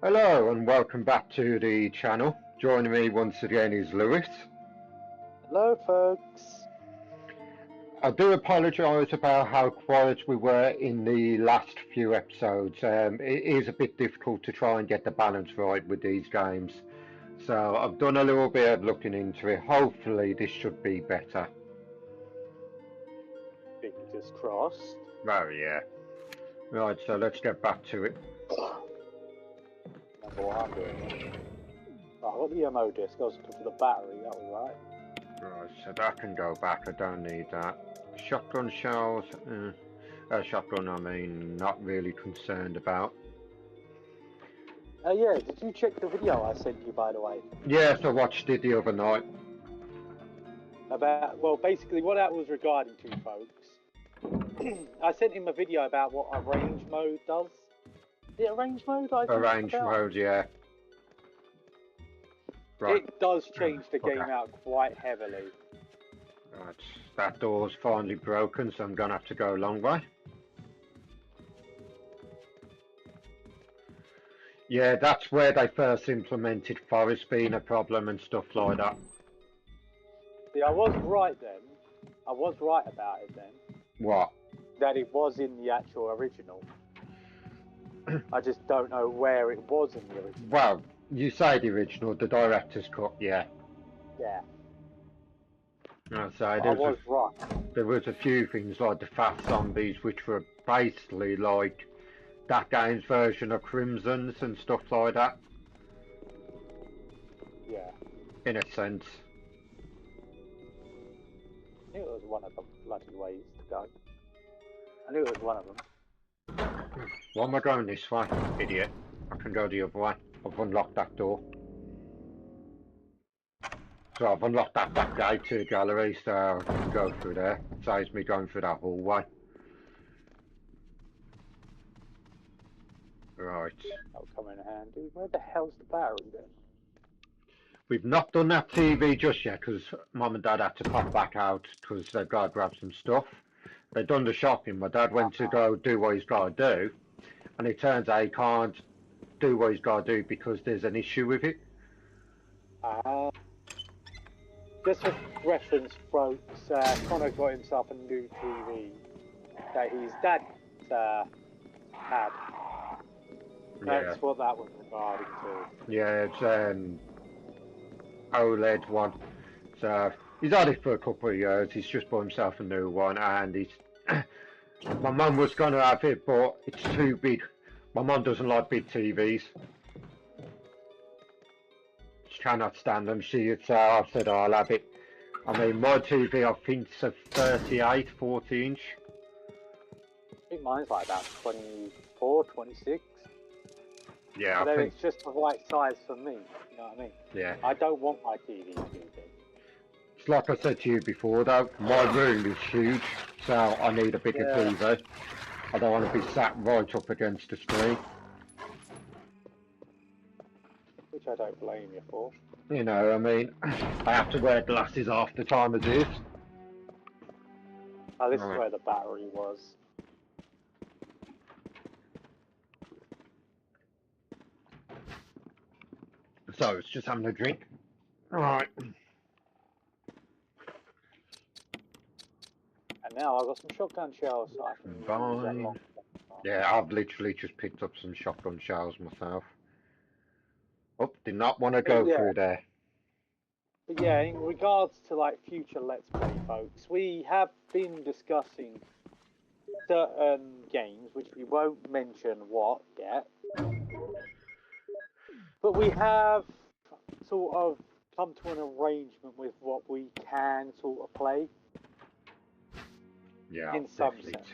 Hello and welcome back to the channel. Joining me once again is Lewis. Hello, folks. I do apologise about how quiet we were in the last few episodes. It is a bit difficult to try and get the balance right with these games. So I've done a little bit of looking into it. Hopefully this should be better. Fingers crossed. Oh yeah. Right, so let's get back to it. Remember what I'm doing. Oh, I got the MO disc. I was looking for the battery. That was right. Right, so that can go back. I don't need that. Shotgun shells. Shotgun, I mean, not really concerned about. Oh yeah, did you check the video I sent you, by the way? Yes, I watched it the other night. Well, basically what that was regarding to, folks. I sent him a video about what a range mode does. Is it a range mode? Arrange mode, yeah. Right. It does change the game out quite heavily. Right, that door's finally broken, so I'm gonna have to go a long way. Yeah, that's where they first implemented forest being a problem and stuff like that. See, I was right then. I was right about it then. What? That it was in the actual original. I just don't know where it was in the original. Well, you say the original, the director's cut, yeah. Yeah. So I was right. There was a few things like the fast zombies, which were basically like that game's version of Crimson's and stuff like that. Yeah. In a sense. I knew it was one of the bloody ways to go. I knew it was one of them. Why am I going this way? Idiot. I can go the other way. I've unlocked that door. So I've unlocked that back gate to the gallery, so I can go through there. It saves me going through that hallway. Right. That'll come in handy. Where the hell's the battery then? We've not done that TV just yet, because Mum and Dad had to pop back out, because they've got to grab some stuff. They've done the shopping. My dad went to go do what he's got to do, and it turns out he can't do what he's got to do because there's an issue with it. Just for reference, folks, Connor got himself a new TV that his dad had. That's what that was regarding to. Yeah, it's OLED one. So he's had it for a couple of years. He's just bought himself a new one, and he's. My mum was going to have it, but it's too big. My mum doesn't like big TVs. She cannot stand them. I said, I'll have it. I mean, my TV, I think, is a 38, 40 inch. I think mine's like about 24, 26. Yeah, I think it's just the right size for me. You know what I mean? Yeah. I don't want my TV to be big. It's like I said to you before, though. My room is huge, so I need a bigger TV. I don't want to be sat right up against the screen. Which I don't blame you for. You know, I mean, I have to wear glasses half the time as is. Oh, this is where the battery was. So it's just having a drink. Alright. And now I've got some shotgun shells, so I can use that long. Yeah, I've literally just picked up some shotgun shells myself. Oh, did not want to go through there. But yeah, in regards to like future Let's Play, folks, we have been discussing certain games, which we won't mention what yet. But we have sort of come to an arrangement with what we can sort of play. Yeah, in some sense.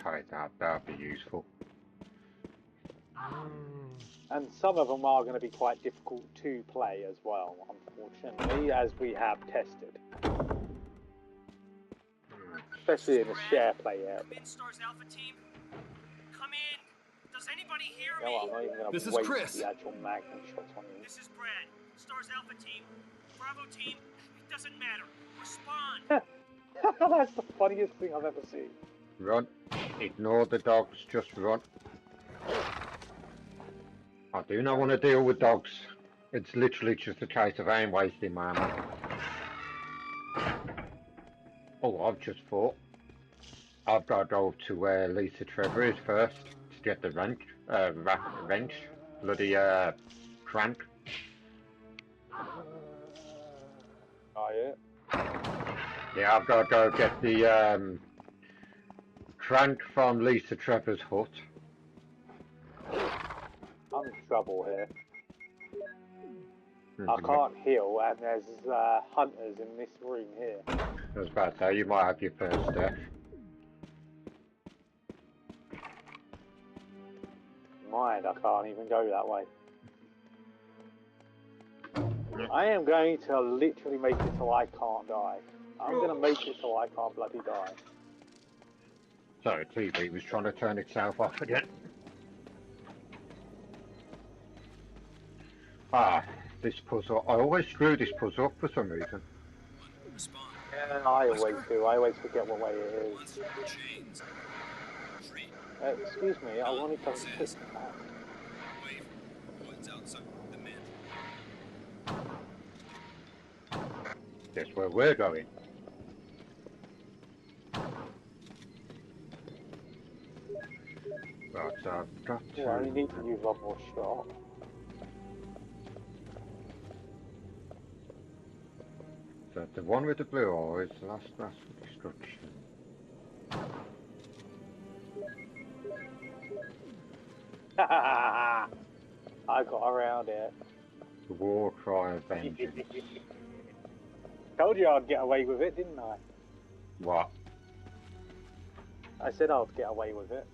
That'd be useful. And some of them are going to be quite difficult to play as well, unfortunately, as we have tested. Especially in the share play area. Come in, Stars Alpha Team. Come in. Does anybody hear me? I'm not even going to wait for the actual magnum shots on you. This is Brad. Stars Alpha Team. Bravo Team. It doesn't matter. Respond. That's the funniest thing I've ever seen. Run. Ignore the dogs. Just run. I I do not want to deal with dogs. It's literally just a case of I ain't wasting my ammo. Oh, I've just thought. I've got to go to where Lisa Trevor is first to get the wrench. Bloody, crank. Oh, yeah. Yeah, I've got to go get the, crank from Lisa Trevor's hut. I'm in trouble here. I can't heal, and there's hunters in this room here. I was about to say, you might have your first death. Mind, I can't even go that way. I am going to literally make it so I can't die. I'm going to make it so I can't bloody die. Sorry, TV was trying to turn itself off again. Ah, this puzzle. I always screw this puzzle up for some reason. Yeah, I always do. I always forget what way it is. Excuse me, I wanted to fix that. Guess where we're going. Right, so I've got to... Yeah, I only need to use one more shot. So the one with the blue ore is the last mass for destruction. I got around it. The war cry of vengeance. Told you I'd get away with it, didn't I? What? I said I'd get away with it.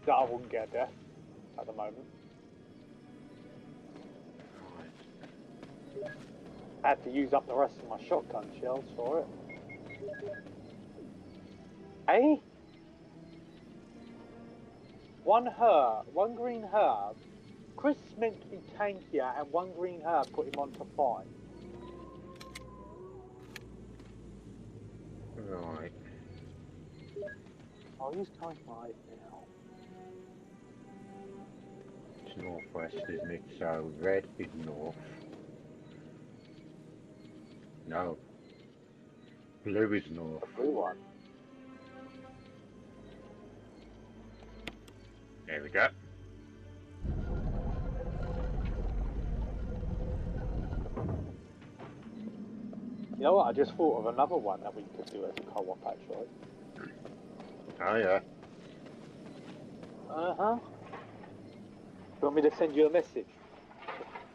That I wouldn't get a death at the moment. I had to use up the rest of my shotgun shells for it. Hey? One green herb. Chris is meant to be tankier, and one green herb put him on to 5. Right. Oh, he's going right now. It's northwest, isn't it? So red is north. No. Blue is north. The blue one. There we go. You know what? I just thought of another one that we could do as a co-op, actually. Oh yeah. Uh-huh. You want me to send you a message?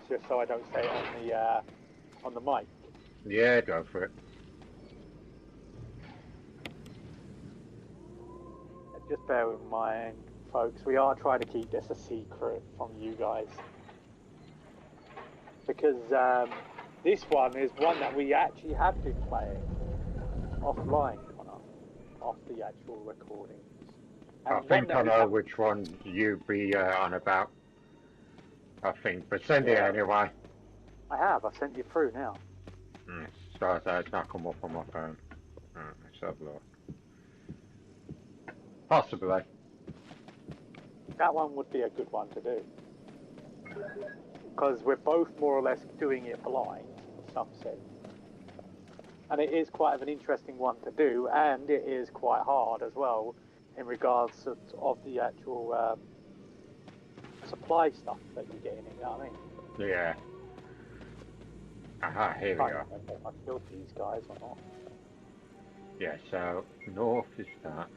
Just so I don't say it on the mic. Yeah, go for it. Just bear in mind, folks, we are trying to keep this a secret from you guys. Because this one is one that we actually have been playing offline, Connor, off the actual recordings. And I think I know which one you'd be on about. I think, but send it anyway. I have. I sent you through now. So it's not come up on my phone. Let's have a look. Possibly. That one would be a good one to do. Because we're both more or less doing it blind, in some sense. And it is quite an interesting one to do, and it is quite hard as well in regards of the actual supply stuff that you're getting, you know what I mean? Yeah. Aha, here we go. I don't know if I killed these guys or not. Yeah, so north is that.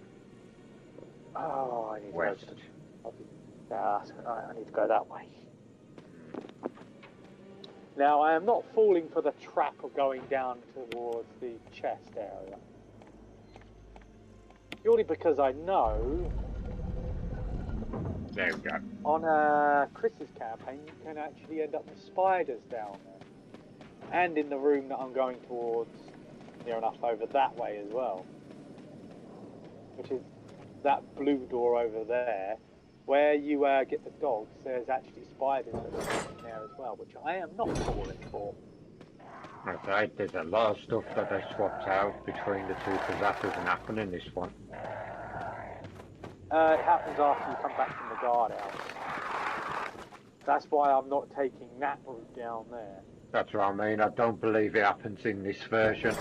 Oh, I need West. to go to the... I need to go that way. Now, I am not falling for the trap of going down towards the chest area. Purely because I know... There we go. On Chris's campaign, you can actually end up with spiders down there. And in the room that I'm going towards, near enough over that way as well. Which is that blue door over there. Where you get the dogs, there's actually spiders that are in there as well, which I am not falling for. Okay, there's a lot of stuff that they swapped out between the two because that doesn't happen in this one. It happens after you come back from the guardhouse. That's why I'm not taking that route down there. That's what I mean. I don't believe it happens in this version.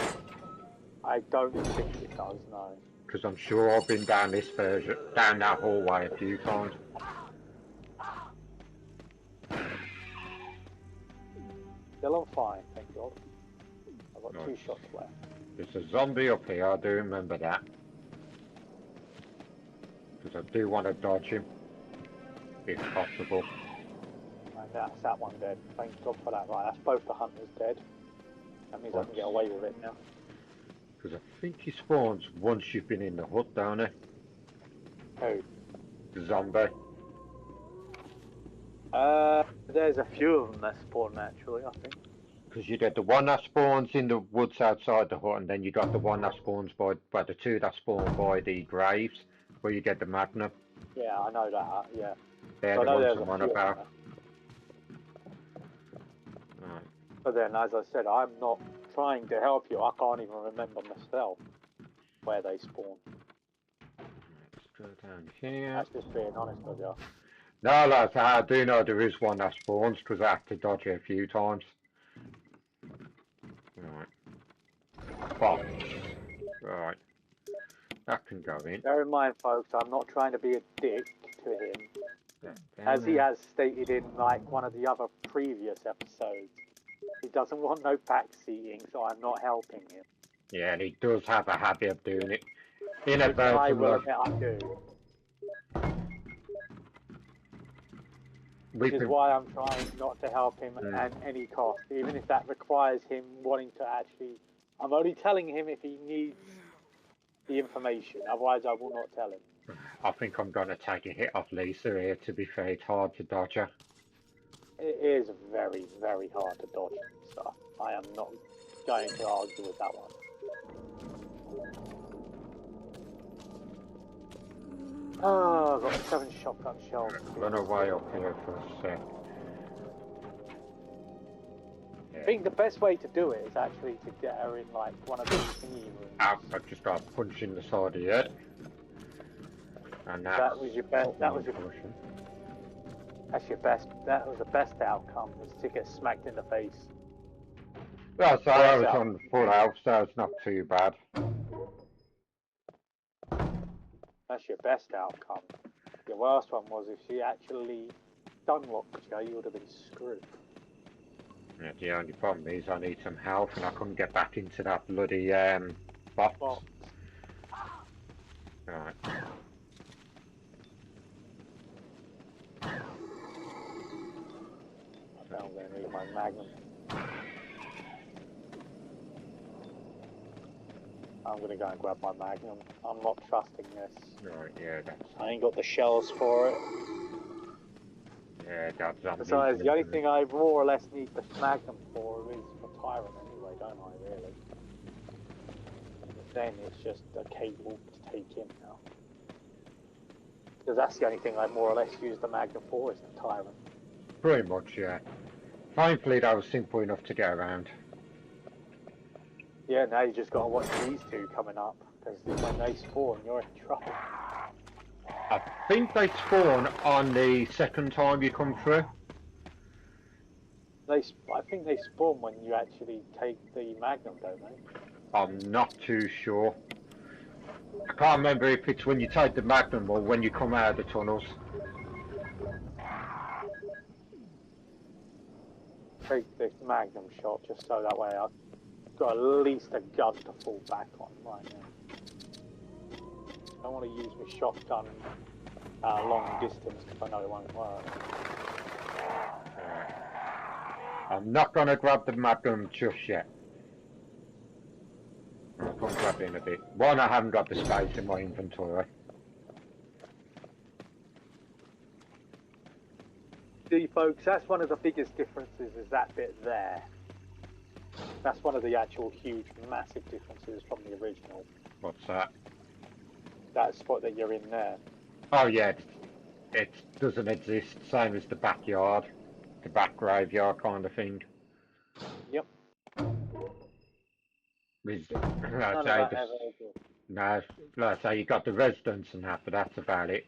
I don't think it does, no. Because I'm sure I've been down this version, down that hallway a few times. Still on fine, thank God. I've got Nice. 2 shots left. There's a zombie up here, I do remember that. Because I do want to dodge him. If possible. And that's that one dead. Thank God for that. Right, that's both the hunters dead. That means I can get away with it now. Because I think he spawns once you've been in the hut, don't he? Who? The zombie. There's a few of them that spawn naturally, I think. Because you get the one that spawns in the woods outside the hut, and then you got the one that spawns by the two that spawn by the graves, where you get the magnum. Yeah, I know that, yeah. They're So the I know ones there's I'm a on few of about. them. Right. But then, as I said, I'm not trying to help you. I can't even remember myself where they spawn. Let's go down here. That's just being honest with you. No, lads, I do know there is one that spawns, because I had to dodge it a few times. Right. Box. Right. That can go in. Bear in mind, folks, I'm not trying to be a dick to him. Down As he there. has stated in, like, one of the other previous episodes, he doesn't want no backseating, so I'm not helping him. Yeah, and he does have a habit of doing it. Which I Inadvertently. will admit I do. Which is why I'm trying not to help him at any cost, even if that requires him wanting to actually... I'm only telling him if he needs the information, otherwise I will not tell him. I think I'm going to take a hit off Lisa here, to be fair. It's hard to dodge her. It is very, very hard to dodge and stuff. I am not going to argue with that one. Oh, I've got 7 shotgun shells. Run away up here for a sec. I think the best way to do it is actually to get her in like one of these thingy rooms. I've just got a punch in the side of the head. And That was your best. That was your. Caution. That's your best. That was the best outcome, was to get smacked in the face. Well, so I was on full health, so it's not too bad. That's your best outcome. Your worst one was if she actually dunlocked you, you would have been screwed. Yeah, the only problem is I need some health, and I couldn't get back into that bloody box. Right. I'm going to need my magnum. I'm going to go and grab my magnum. I'm not trusting this. Right, yeah, that's... I ain't got the shells for it. Yeah, that's... Besides, the only thing I more or less need the magnum for is for Tyrant anyway, don't I, really? But then it's just a cable to take in now. Because that's the only thing I more or less use the magnum for, is the Tyrant. Pretty much, yeah. Thankfully, that was simple enough to get around. Yeah, now you just got to watch these two coming up, because when they spawn, you're in trouble. I think they spawn on the second time you come through. I think they spawn when you actually take the magnum, don't they? I'm not too sure. I can't remember if it's when you take the magnum or when you come out of the tunnels. Take this magnum shot just so that way I've got at least a gun to fall back on right now. I don't want to use my shotgun long distance because I know it won't work. I'm not going to grab the magnum just yet. I'll come grab it in a bit. One, I haven't got the space in my inventory. See, folks, that's one of the biggest differences, is that bit there. That's one of the actual huge, massive differences from the original. What's that? That spot that you're in there. Oh yeah, it doesn't exist. Same as the backyard. The back graveyard kind of thing. Yep. With, None of that ever exists. no, like I say, you got the residents and that, but that's about it.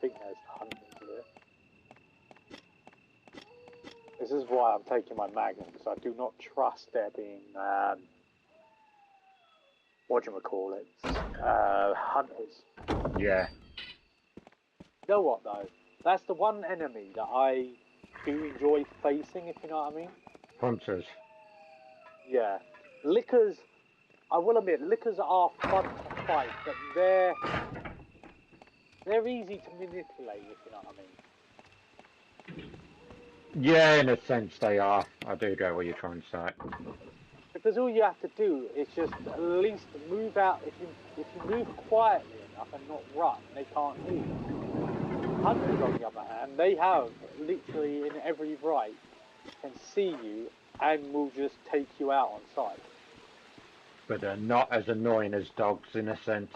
think there's hunters here. This is why I'm taking my Magnum, because I do not trust there being, whatchamacallit, hunters. Yeah. You know what, though? That's the one enemy that I do enjoy facing, if you know what I mean. Hunters. Yeah. Lickers, I will admit, lickers are fun to fight, but they're easy to manipulate, if you know what I mean. Yeah, in a sense they are. I do get what you're trying to say. Because all you have to do is just at least move out. If you move quietly enough and not run, they can't hear you. Hunters, on the other hand, they have literally in every right can see you and will just take you out on sight. But they're not as annoying as dogs in a sense.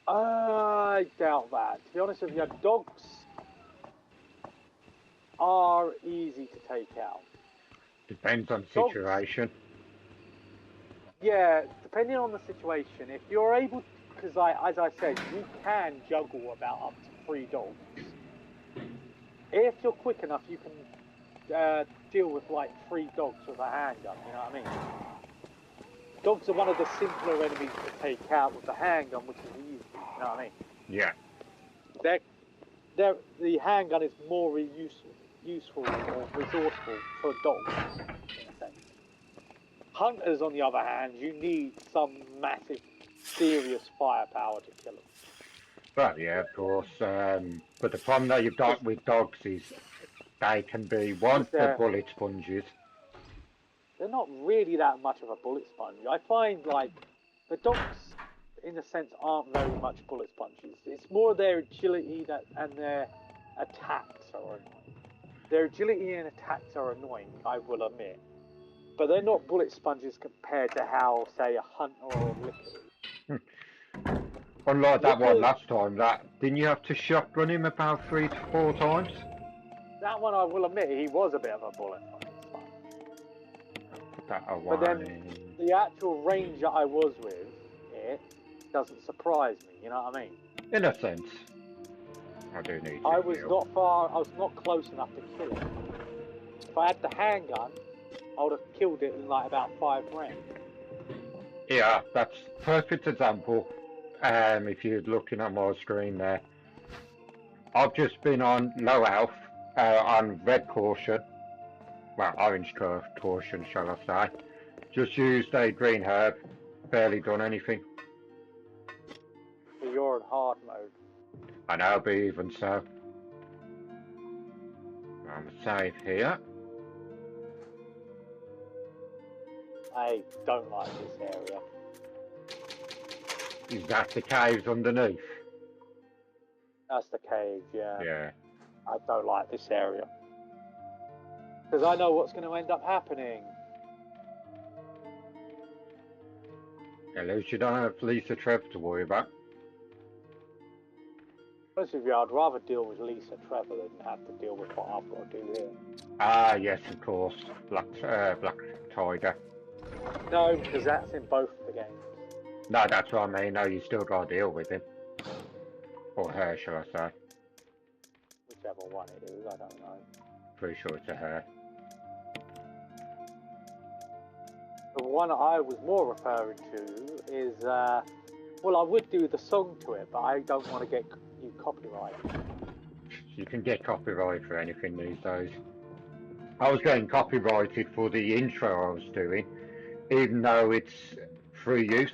I doubt that. To be honest with you, dogs are easy to take out. Depends on Dogs, situation. yeah, depending on the situation. If you're able, because as I said, you can juggle about up to 3 dogs. If you're quick enough, you can deal with like 3 dogs with a handgun. You know what I mean? Dogs are one of the simpler enemies to take out with the handgun, which is easy. You know what I mean? Yeah. The handgun is more useful or resourceful for dogs, in a sense. Hunters, on the other hand, you need some massive, serious firepower to kill them. Well, yeah, of course. But the problem that you've got with dogs is they can be, one, they're bullet sponges. They're not really that much of a bullet sponge. I find, like, the dogs, in a sense, aren't very much bullet sponges. It's more their agility and their attacks are annoying. Their agility and attacks are annoying, I will admit. But they're not bullet sponges compared to how, say, a hunter or a licker is. Unlike that one last time, didn't you have to shotgun him about 3 to 4 times? That one, I will admit, he was a bit of a bullet sponge. Put that away. But then the actual range that I was with it doesn't surprise me. You know what I mean? In a sense, I do need to I was heal. not far. I was not close enough to kill it. If I had the handgun, I would have killed it in like about 5 rounds. Yeah, that's perfect example. If you're looking at my screen there, I've just been on low health, on red caution, well, orange caution, shall I say. Just used a green herb, barely done anything. So you're in hard mode. And I'll be even so. I'm safe here. I don't like this area. Is that the caves underneath? That's the cave, yeah. Yeah. I don't like this area. Because I know what's going to end up happening. At least you don't have Lisa Trev to worry about. Honest with you, I'd rather deal with Lisa Trevor than have to deal with what I've got to do here. Ah, yes, of course. Black Tiger. No, because that's in both of the games. No, that's what I mean. No, you still got to deal with him. Or her, shall I say. Whichever one it is, I don't know. Pretty sure it's a her. The one I was more referring to is, well, I would do the song to it, but I don't want to get you copyrighted. You can get copyright for anything these days. I was getting copyrighted for the intro I was doing, even though it's free use.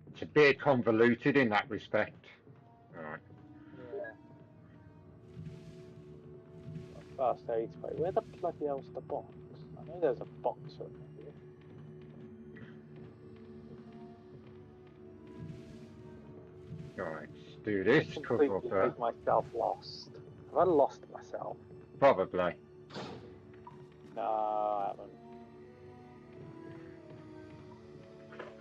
It's a bit convoluted in that respect. Alright. Yeah. First aid spray. Where the bloody hell's the box? I know there's a box over here. Alright, let's do this. I Cover completely up make myself lost. Have I lost myself? Probably. No, I haven't.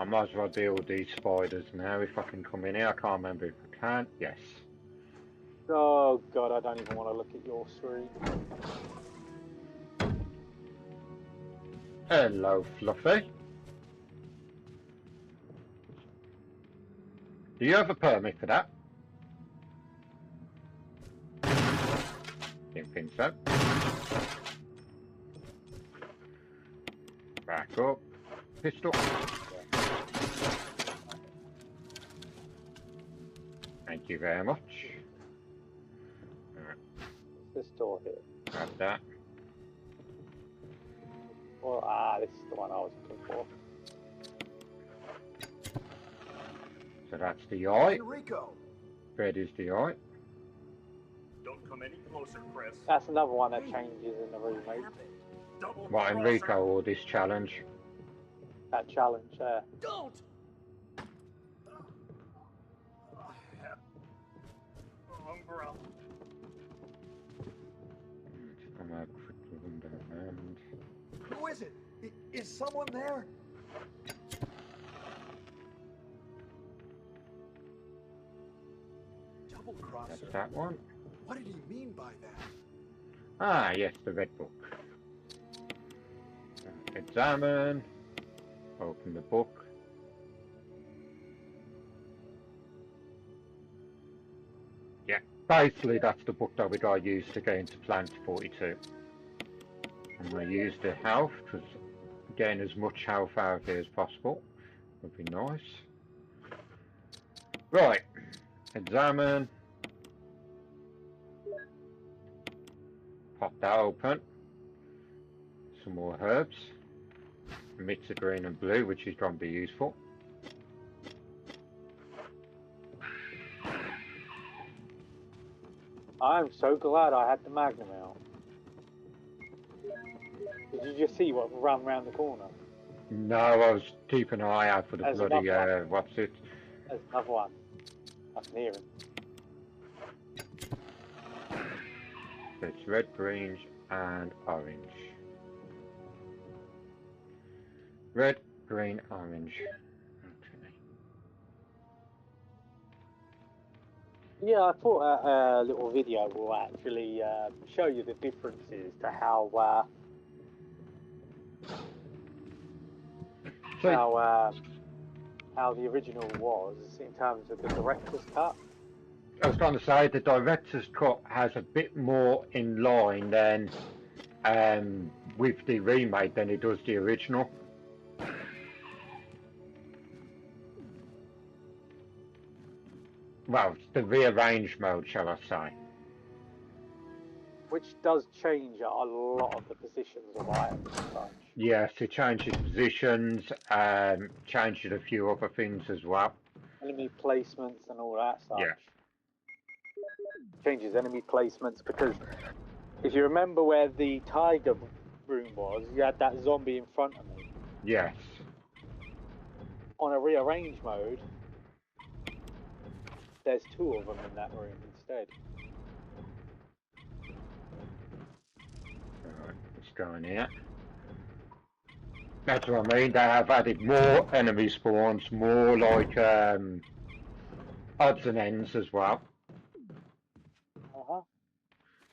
I might as well deal with these spiders now if I can come in here. I can't remember if I can. Yes. Oh god, I don't even want to look at your screen. Hello, Fluffy. Do you have a permit for that? Didn't think so. Back up. Pistol. Thank you very much. Alright, This door here. grab that. Well, this is the one I was looking for. So that's the eye. Enrico. Red is the eye. Don't come any closer, Chris. That's another one that changes in the remake. Double What, Enrico or this challenge? That challenge there. Don't. Umbrella. I'm a quick window and Who is it? Is someone there? Double crosser. that's that one. What did he mean by that? Ah, yes, the red book. Examine. Open the book. Yeah, basically that's the book that we got to use to get into Plant 42. I'm going to use the health, because getting as much health out of here as possible would be nice. Right, examine. Pop that open. Some more herbs. A mix of green and blue, which is going to be useful. I'm so glad I had the Magnum out. Did you just see what ran round the corner? No, I was keeping an eye out for the There's bloody, another one. what's it? There's another one. I can hear him. It's red, green, and orange. Red, green, orange. Okay. Yeah, I thought a little video will actually show you the differences to how So, how the original was in terms of the director's cut. I was trying to say the director's cut has a bit more in line than with the remake than it does the original. Well, it's the rearranged mode, shall I say. Which does change a lot of the positions of items and such. Yes, it changes positions, changes a few other things as well. Enemy placements and all that stuff. Yeah. Changes enemy placements because if you remember where the tiger room was, you had that zombie in front of me. Yes. On a rearrange mode, there's two of them in that room instead. Alright, let's go in here. That's what I mean, they have added more enemy spawns, more like odds and ends as well. Uh-huh.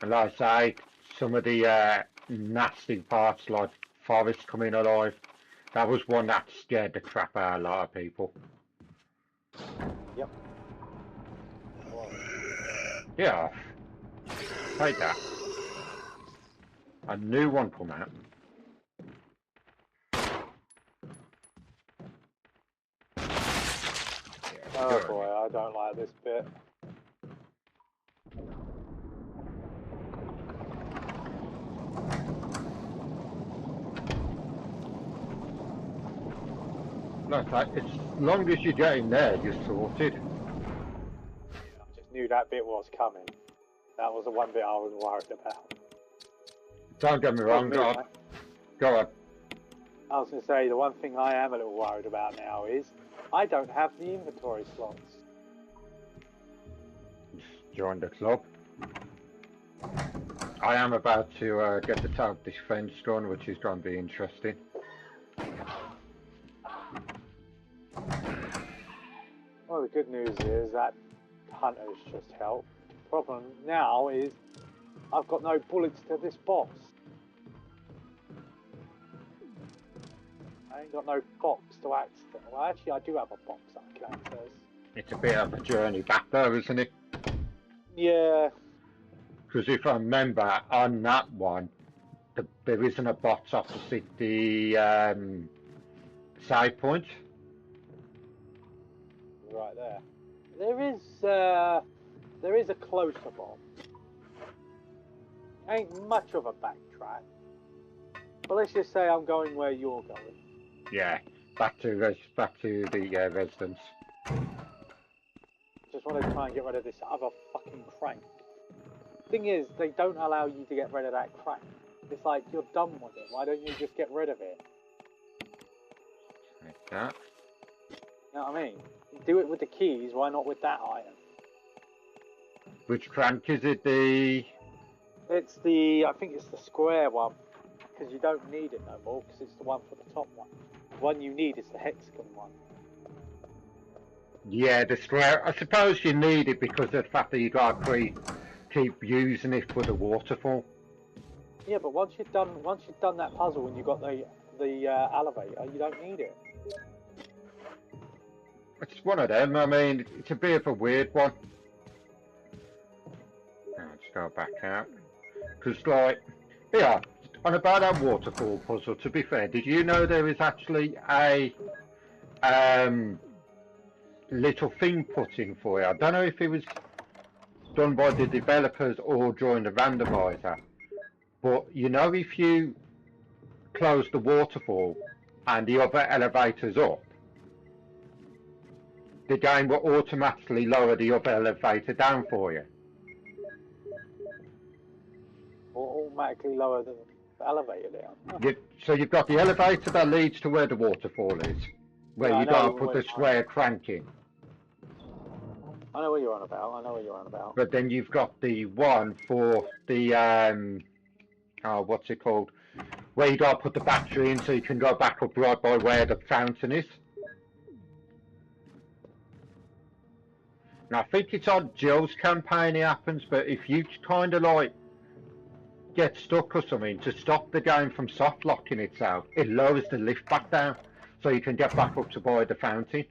And like I say, some of the nasty parts like forest coming alive, that was one that scared the crap out of a lot of people. Yep. Yeah, take that. A new one come out. Oh Good. boy, I don't like this bit. Like I say, as long as you get in there, you're sorted. I just knew that bit was coming. That was the one bit I was worried about. Don't get me wrong, go on. Go on. I was going to say, the one thing I am a little worried about now is I don't have the inventory slots. Join the club. I am about to get the tower defense done, which is going to be interesting. Well, the good news is that hunters just help. The problem now is I've got no bullets to this box. I ain't got no box to access. Well, actually, I do have a box I can access. It's a bit of a journey back though, isn't it? Yeah. Because if I remember, on that one, there isn't a box opposite the side point. Right there. There is a closer bomb. Ain't much of a backtrack. But let's just say I'm going where you're going. Yeah, back to the residence. Just want to try and get rid of this other fucking crank. Thing is, they don't allow you to get rid of that crank. It's like, you're done with it. Why don't you just get rid of it? Like that. You know what I mean? You do it with the keys, why not with that item? Which crank is it? It's I think it's the square one. Because you don't need it no more, because it's the one for the top one. The one you need is the hexagon one. Yeah, the square. I suppose you need it because of the fact that you got to keep using it for the waterfall. Yeah, but once you've done that puzzle and you've got the elevator, you don't need it. It's one of them. I mean, it's a bit of a weird one. Let's go back out. Because, like, yeah, on about that waterfall puzzle, to be fair, did you know there is actually a little thing put in for you? I don't know if it was done by the developers or during the randomizer, but you know, if you close the waterfall and the other elevator's up, the game will automatically lower the other elevator down for you. Or automatically lower the elevator down. So you've got the elevator that leads to where the waterfall is, where Yeah, you got to put the square crank in. I know what you're on about. But then you've got the one for the what's it called? Where you got to put the battery in so you can go back up right by where the fountain is. Now I think it's on Jill's campaign it happens, but if you kind of like get stuck or something, to stop the game from soft locking itself, it lowers the lift back down so you can get back up to by the fountain.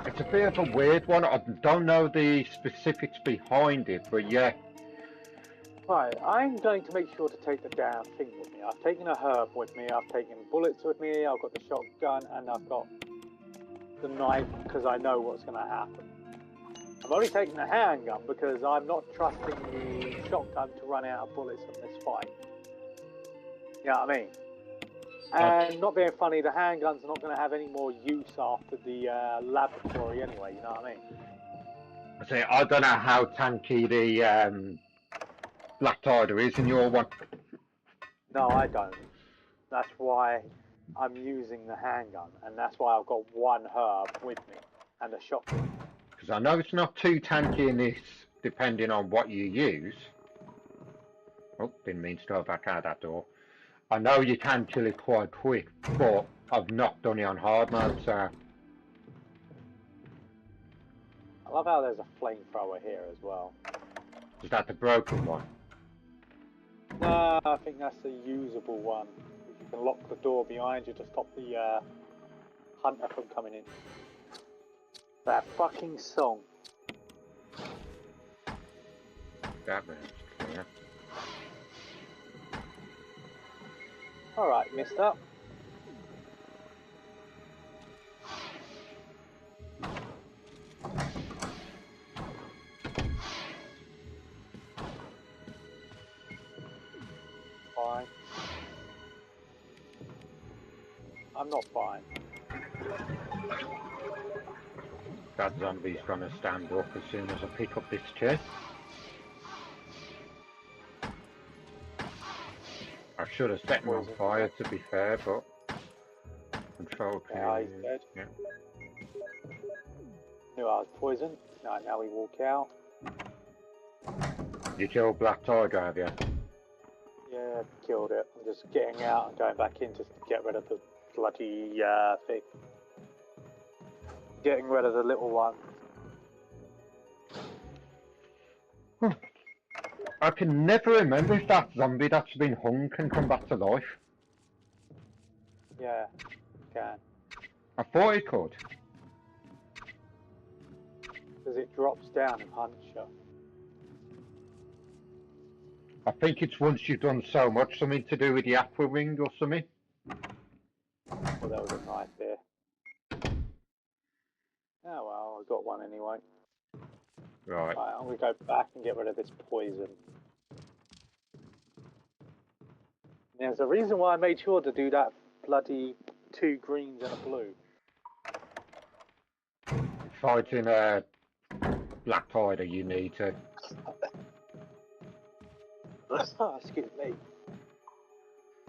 It's a bit of a weird one. I don't know the specifics behind it, but yeah. Right, I'm going to make sure to take the damn thing with me. I've taken a herb with me, I've taken bullets with me, I've got the shotgun, and I've got the knife because I know what's going to happen. I'm only taking the handgun because I'm not trusting the shotgun to run out of bullets in this fight. You know what I mean? And not being funny, the handgun's not going to have any more use after the laboratory anyway, you know what I mean? I say, I don't know how tanky the Black Tiger is in your one. No, I don't. That's why I'm using the handgun, and that's why I've got one herb with me, and a shotgun. Because I know it's not too tanky in this, depending on what you use. Oh, didn't mean to go back out that door. I know you can kill it quite quick, but I've not done it on hard mode, so... I love how there's a flamethrower here as well. Is that the broken one? No, I think that's the usable one. You can lock the door behind you to stop the hunter from coming in. That fucking song. That one's clear. Alright, mister. Fine. I'm not fine. That zombie's gonna stand up as soon as I pick up this chest. I should have set him on fire, to be fair, but... Control key... Yeah, he's dead. Yeah. Knew I was poisoned. Right, now we walk out. You killed Black Tiger, have you? Yeah, killed it. I'm just getting out and going back in just to get rid of the bloody thing. Getting rid of the little one. I can never remember if that zombie that's been hung can come back to life. Yeah, can. I thought it could. Because it drops down and hunts you. I think it's once you've done so much, something to do with the aqua ring or something. Well, there was a knife there. Oh well, I got one anyway. Right. Right, I'm going to go back and get rid of this poison. There's a reason why I made sure to do that bloody 2 greens and a blue. Fighting a black tiger, you need to. Excuse me.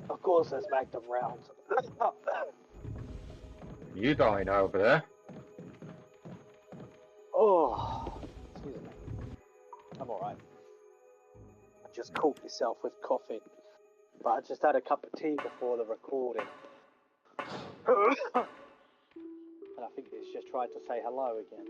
Of course there's Magnum rounds. You dying over there? Oh, excuse me. I'm alright. I just caught myself with coughing. But I just had a cup of tea before the recording. And I think it's just tried to say hello again.